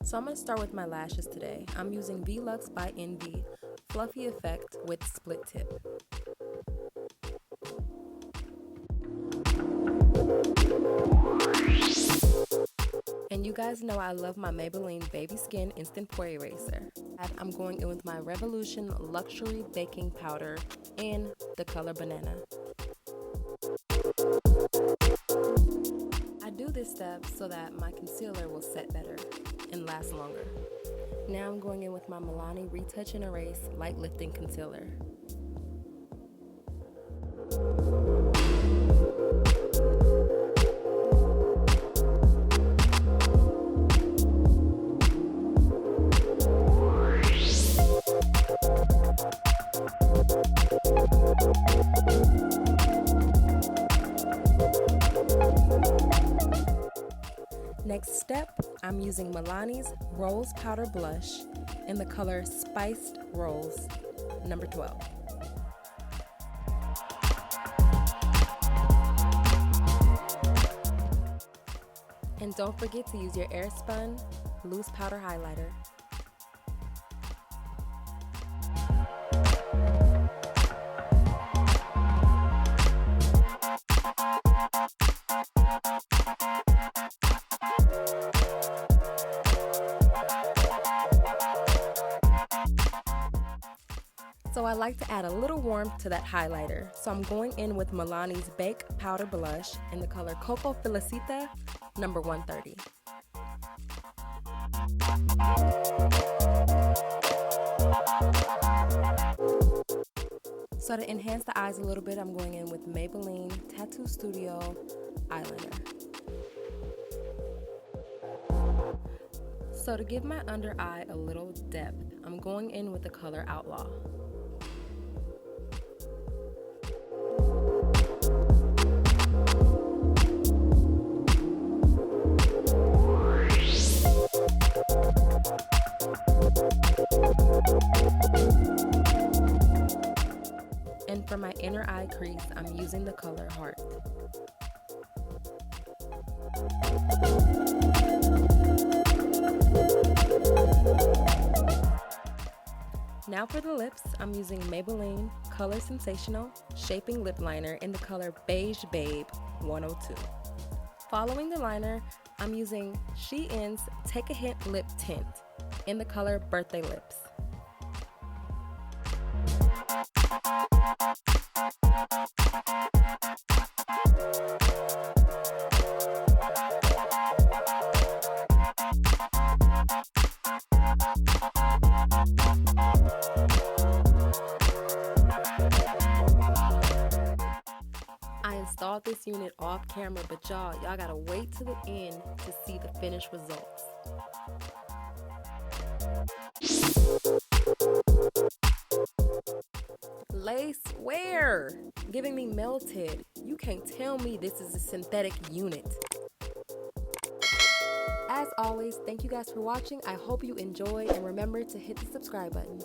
So I'm going to start with my lashes today. I'm using Velux by Envy Fluffy Effect with Split Tip. And you guys know I love my Maybelline Baby Skin Instant Pore Eraser. I'm going in with my Revolution Luxury Baking Powder in the color Banana. I do this step so that my concealer will set better and last longer. Now I'm going in with my Milani Retouch Erase Light Lifting Concealer. Next step, I'm using Milani's Rose Powder Blush in the color Spiced Rose, number 12. And don't forget to use your Airspun Loose Powder Highlighter. So I like to add a little warmth to that highlighter. So I'm going in with Milani's Baked Powder Blush in the color Cocoa Felicità, number 130. So to enhance the eyes a little bit, I'm going in with Maybelline Tattoo Studio eyeliner. So to give my under eye a little depth, I'm going in with the color Outlaw. And for my inner eye crease, I'm using the color Heart. Now for the lips, I'm using Maybelline Colorsensational Shaping Lip Liner in the color Beige Babe 102. Following the liner, I'm using Shein's Take a Hint Lip Tint in the color Birthday Lips. I installed this unit off camera, but y'all gotta wait to the end to see the finished results. Lace wear, giving me melted. You can't tell me this is a synthetic unit. As always, thank you guys for watching. I hope you enjoyed, and remember to hit the subscribe button.